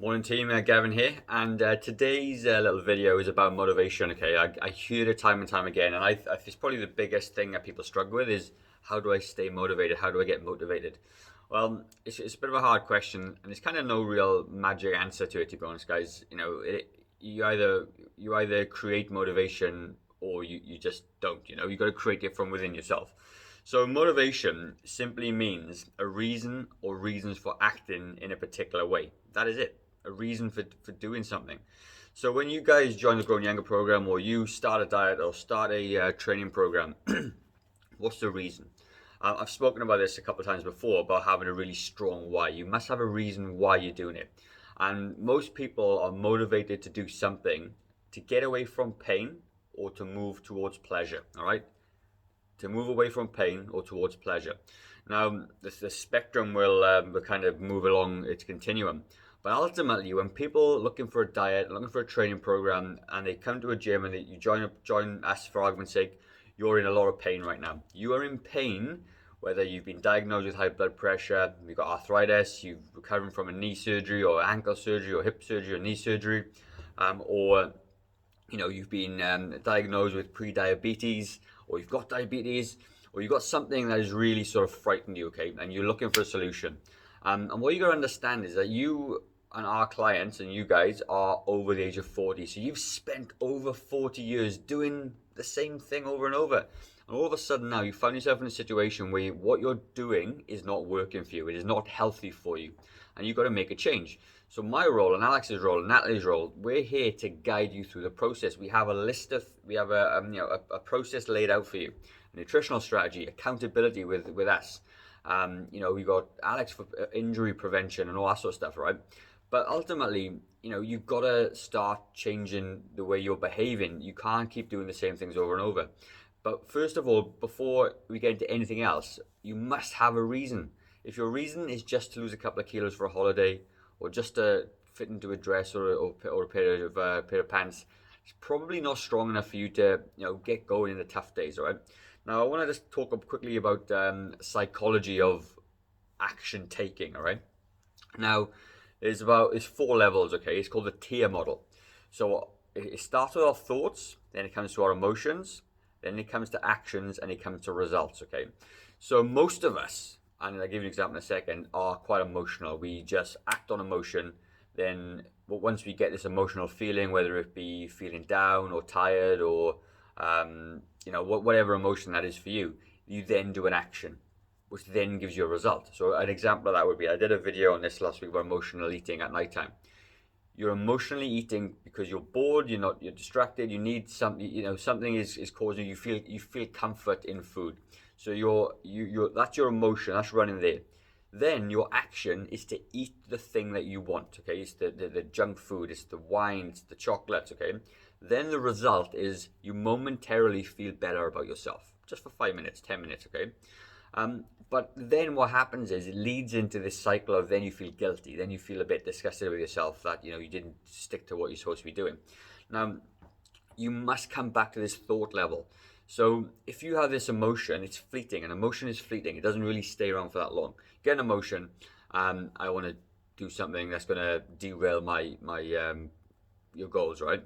Morning team, Gavin here, and today's little video is about motivation. Okay, I hear it time and time again, and it's probably the biggest thing that people struggle with is how do I stay motivated? How do I get motivated? Well, it's a bit of a hard question, and there's kind of no real magic answer to it. To be honest, guys, you either create motivation or you just don't. You got to create it from within yourself. So motivation simply means a reason or reasons for acting in a particular way. That is it. A reason for doing something. So when you guys join the Growing Younger program or you start a diet or start a training program, what's the reason? I've spoken about this a couple of times before about having a really strong why. You must have a reason why you're doing it. And most people are motivated to do something to get away from pain or to move towards pleasure. All right? To move away from pain or towards pleasure. Now, the spectrum will kind of move along its continuum. But ultimately, when people are looking for a diet, looking for a training program, and they come to a gym and you join us for argument's sake, you're in a lot of pain right now. You are in pain whether you've been diagnosed with high blood pressure, you've got arthritis, you've recovering from a knee surgery or ankle surgery or hip surgery or knee surgery, or you've been diagnosed with pre-diabetes, or you've got diabetes, or you've got something that has really sort of frightened you, okay, and you're looking for a solution. And what you got to understand is that you and our clients and you guys are over the age of 40. So you've spent over 40 years doing the same thing over and over. And all of a sudden now you find yourself in a situation where what you're doing is not working for you. It is not healthy for you. And you've got to make a change. So my role and Alex's role and Natalie's role, we're here to guide you through the process. We have a process laid out for you, a nutritional strategy, accountability with us. We got Alex for injury prevention and all that sort of stuff, right? But ultimately, you've got to start changing the way you're behaving. You can't keep doing the same things over and over. But first of all, before we get into anything else, you must have a reason. If your reason is just to lose a couple of kilos for a holiday, or just to fit into a dress or a pair of pants, it's probably not strong enough for you to get going in the tough days, all right? Now, I want to just talk quickly about psychology of action taking, all right? Now, it's 4 levels, okay? It's called the tier model. So it starts with our thoughts, then it comes to our emotions, then it comes to actions, and it comes to results, okay? So most of us, and I'll give you an example in a second, are quite emotional. We just act on emotion. Then once we get this emotional feeling, whether it be feeling down or tired or whatever emotion that is for you, you then do an action, which then gives you a result. So an example of that would be, I did a video on this last week about emotional eating at nighttime. You're emotionally eating because you're bored, you're distracted, you need something, something is causing you feel comfort in food. So that's your emotion, that's running there. Then your action is to eat the thing that you want, okay? It's the junk food, it's the wine, it's the chocolates, okay? Then the result is you momentarily feel better about yourself, just for 5 minutes, 10 minutes, okay? But then what happens is it leads into this cycle of then you feel guilty, then you feel a bit disgusted with yourself that you didn't stick to what you're supposed to be doing. Now, you must come back to this thought level. So if you have this emotion, it's fleeting, and emotion is fleeting. It doesn't really stay around for that long. Get an emotion, I want to do something that's going to derail your goals, right?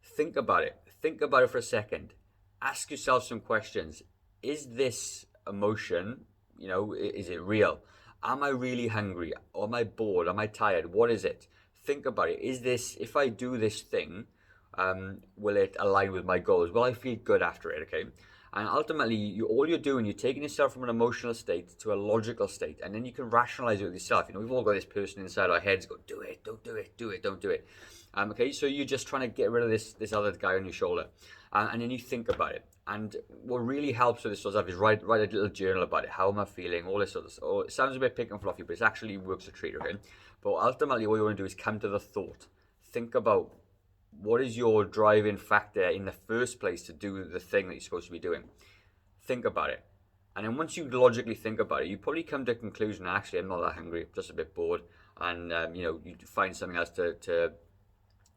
Think about it. Think about it for a second. Ask yourself some questions. Is this emotion, is it real? Am I really hungry? Or am I bored? Am I tired? What is it? Think about it. Is this, if I do this thing, will it align with my goals? Will I feel good after it, okay? And ultimately, all you're doing, you're taking yourself from an emotional state to a logical state, and then you can rationalize it with yourself. We've all got this person inside our heads go, do it, don't do it, do it, don't do it. Okay, so you're just trying to get rid of this other guy on your shoulder, and then you think about it. And what really helps with this sort of stuff is write a little journal about it. How am I feeling? All this sort of stuff. Oh, it sounds a bit pick and fluffy, but it actually works a treat, okay? But ultimately, what you want to do is come to the thought. Think about what is your driving factor in the first place to do the thing that you're supposed to be doing. Think about it. And then once you logically think about it, you probably come to a conclusion, actually, I'm not that hungry, I'm just a bit bored. And, you find something else to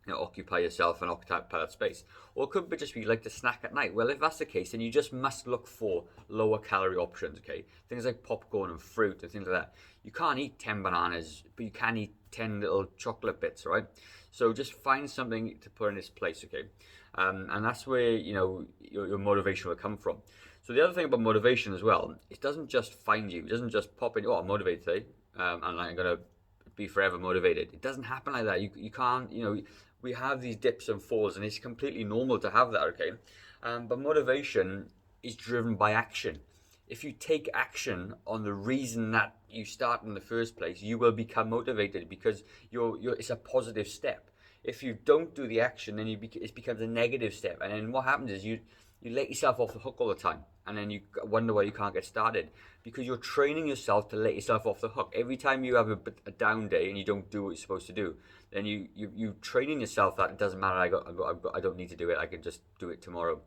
occupy yourself and occupy that space. Or it could just be like the snack at night. Well, if that's the case, then you just must look for lower calorie options, okay? Things like popcorn and fruit and things like that. You can't eat 10 bananas, but you can eat 10 little chocolate bits, right? So just find something to put in its place, okay? And that's where, your motivation will come from. So the other thing about motivation as well, it doesn't just find you. It doesn't just pop in, oh, I'm motivated today, and I'm going to be forever motivated. It doesn't happen like that. You can't, we have these dips and falls, and it's completely normal to have that, okay? But motivation is driven by action. If you take action on the reason that you start in the first place, you will become motivated because it's a positive step. If you don't do the action, then it becomes a negative step, and then what happens is you let yourself off the hook all the time, and then you wonder why you can't get started because you're training yourself to let yourself off the hook. Every time you have a down day and you don't do what you're supposed to do, then you training yourself that it doesn't matter. I don't need to do it. I can just do it tomorrow.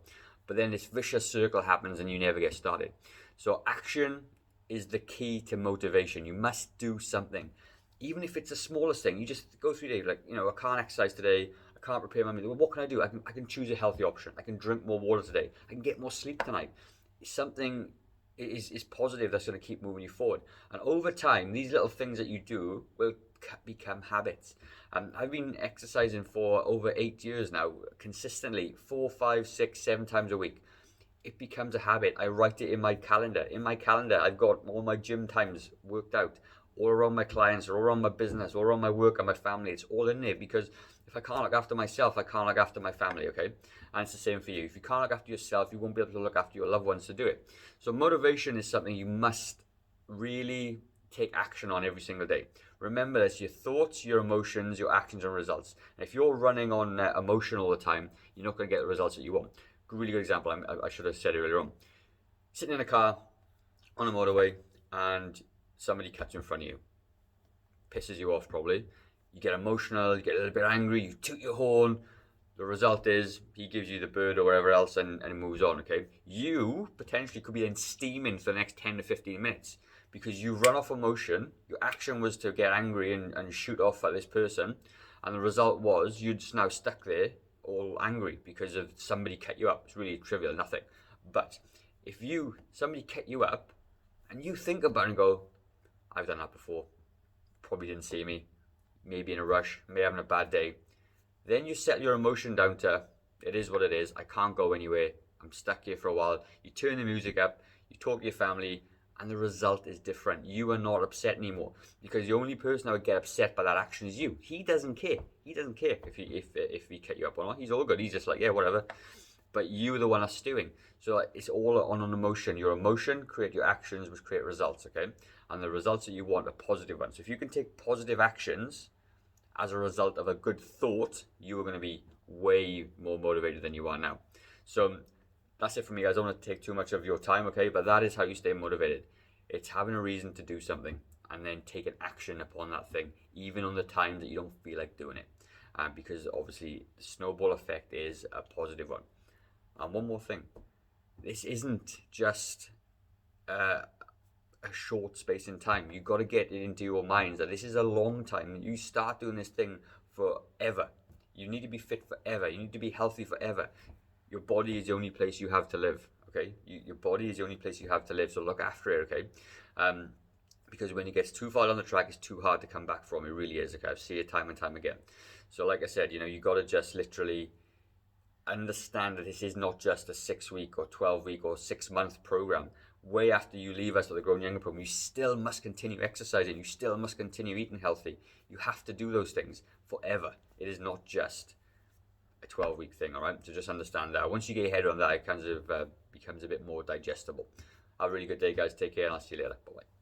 But then this vicious circle happens and you never get started. So action is the key to motivation. You must do something. Even if it's the smallest thing, you just go through your day, like, I can't exercise today, I can't prepare my meal. Well, what can I do? I can choose a healthy option. I can drink more water today. I can get more sleep tonight. Something is positive that's going to keep moving you forward. And over time, these little things that you do will become habits. I've been exercising for over 8 years now, consistently, 4, 5, 6, 7 times a week. It becomes a habit. I write it in my calendar. In my calendar, I've got all my gym times worked out, all around my clients, all around my business, all around my work and my family. It's all in there because if I can't look after myself, I can't look after my family, okay? And it's the same for you. If you can't look after yourself, you won't be able to look after your loved ones to do it. So motivation is something you must really take action on every single day. Remember this, your thoughts, your emotions, your actions and results. And if you're running on emotion all the time, you're not going to get the results that you want. Really good example, I should have said it earlier on. Sitting in a car on a motorway and somebody cuts in front of you. Pisses you off probably. You get emotional, you get a little bit angry, you toot your horn. The result is he gives you the bird or whatever else and it moves on, okay? You potentially could be then steaming for the next 10 to 15 minutes because you run off emotion. Your action was to get angry and shoot off at this person. And the result was you're just now stuck there all angry because of somebody cut you up. It's really trivial, nothing. But if somebody cut you up and you think about it and go, I've done that before, probably didn't see me, maybe in a rush, maybe having a bad day, then you set your emotion down to, it is what it is, I can't go anywhere, I'm stuck here for a while. You turn the music up, you talk to your family, and the result is different. You are not upset anymore because the only person that would get upset by that action is you. He doesn't care. He doesn't care if he cut you up or not. He's all good. He's just like, yeah, whatever. But you're the one that's stewing. So it's all on an emotion. Your emotion create your actions, which create results, okay? And the results that you want are positive ones. So if you can take positive actions as a result of a good thought, you are going to be way more motivated than you are now. So that's it for me, guys. I don't want to take too much of your time, okay? But that is how you stay motivated. It's having a reason to do something and then taking action upon that thing, even on the times that you don't feel like doing it. Because obviously the snowball effect is a positive one. And one more thing. This isn't just a short space in time. You've got to get it into your minds that this is a long time. You start doing this thing forever. You need to be fit forever. You need to be healthy forever. Your body is the only place you have to live, okay? Your body is the only place you have to live, so look after it, okay? Because when it gets too far down the track, it's too hard to come back from. It really is, okay? I've seen it time and time again. So like I said, you got to just literally understand that this is not just a 6-week or 12-week or 6-month program. Way after you leave us at the Growing Younger program, you still must continue exercising. You still must continue eating healthy. You have to do those things forever. It is not just a 12-week thing, all right? So just understand that. Once you get your head on that, it kind of becomes a bit more digestible. Have a really good day, guys. Take care, and I'll see you later. Bye-bye.